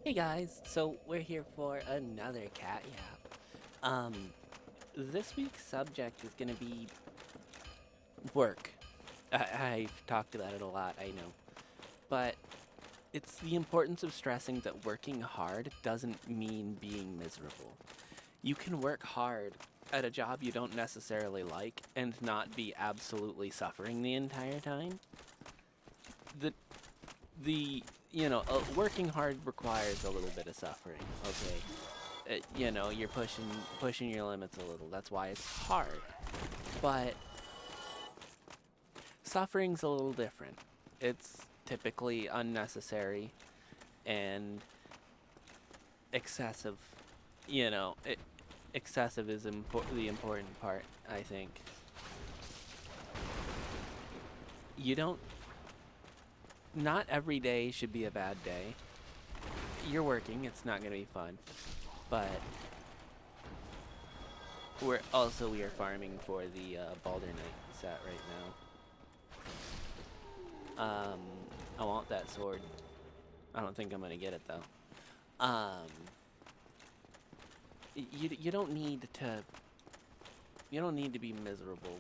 Hey guys, so we're here for another cat yap. This week's subject is gonna be work. I've talked about it a lot, I know, but it's the importance of stressing that working hard doesn't mean being miserable. You can work hard at a job you don't necessarily like and not be absolutely suffering the entire time. The working hard requires a little bit of suffering, okay? You're pushing your limits a little. That's why it's hard. But suffering's a little different. It's typically unnecessary and excessive. You know, it, excessive is the important part, I think. You don't Not every day should be a bad day. You're working, it's not going to be fun. But we are farming for the Balder Knight set right now. I want that sword. I don't think I'm gonna get it though. You don't need to be miserable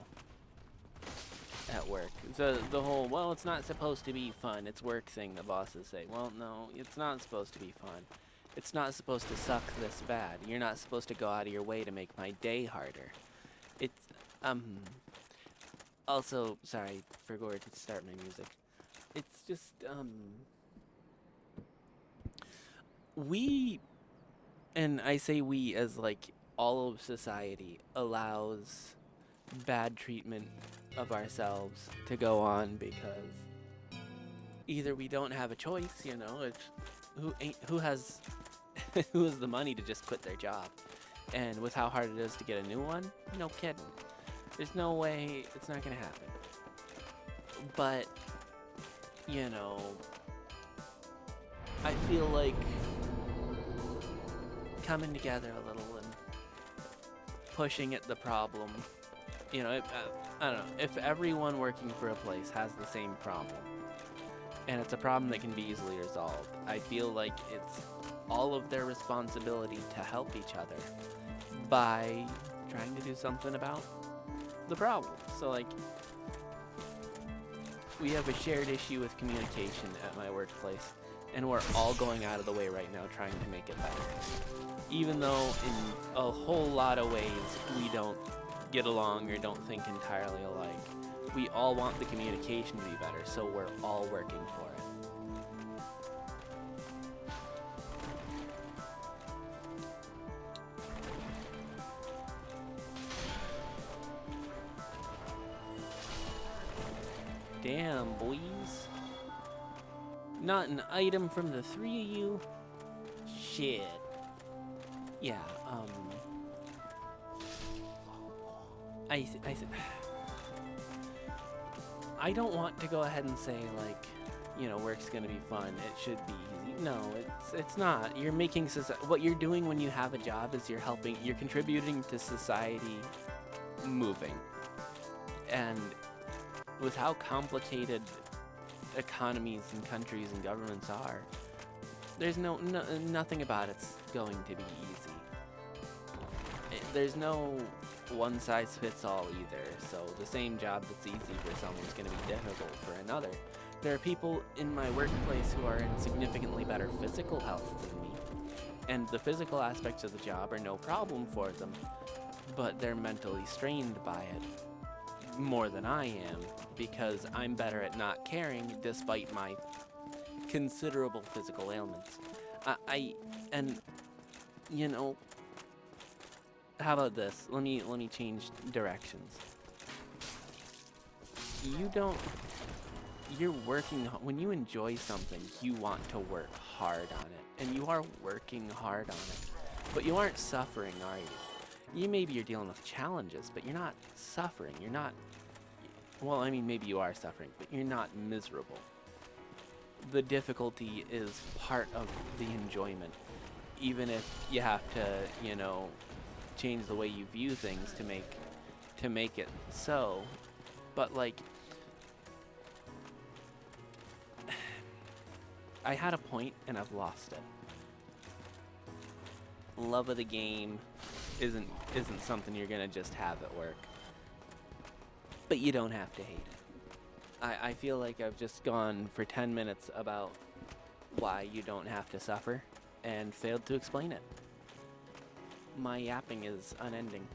at work. The whole, well, it's not supposed to be fun, it's work thing the bosses say. Well, no, it's not supposed to be fun. It's not supposed to suck this bad. You're not supposed to go out of your way to make my day harder. It's um also, sorry, forgot to start my music. It's just we, and I say we as like all of society allows bad treatment of ourselves to go on because either we don't have a choice, it's who has who has the money to just quit their job, and with how hard it is to get a new one, no kidding. There's no way it's not gonna happen. But you know, I feel like coming together a little and pushing at the problem. I don't know, if everyone working for a place has the same problem, and it's a problem that can be easily resolved, I feel like it's all of their responsibility to help each other by trying to do something about the problem. So, like, we have a shared issue with communication at my workplace, and we're all going out of the way right now trying to make it better. Even though in a whole lot of ways we don't get along or don't think entirely alike, we all want the communication to be better, so we're all working for it. Damn, boys. Not an item from the three of you? Shit. Yeah, I, th- I, th- I don't want to go ahead and say, like, work's gonna be fun. It should be easy. No, it's not. You're making what you're doing when you have a job is you're contributing to society moving. And with how complicated economies and countries and governments are, there's nothing about it's going to be easy. There's no one size fits all either. So the same job that's easy for someone's going to be difficult for another. There are people in my workplace who are in significantly better physical health than me, and the physical aspects of the job are no problem for them, but they're mentally strained by it more than I am because I'm better at not caring despite my considerable physical ailments. And you know, how about this? Let me change directions. You don't You're working when you enjoy something, you want to work hard on it, and you are working hard on it. But you aren't suffering, are you? Maybe you're dealing with challenges, but you're not suffering. You're not, well, I mean, maybe you are suffering, but you're not miserable. The difficulty is part of the enjoyment, even if you have to, change the way you view things to make it so. But like, I had a point and I've lost it. love of the game isn't something you're gonna just have at work. But you don't have to hate it. I feel like I've just gone for 10 minutes about why you don't have to suffer and failed to explain it. My yapping is unending.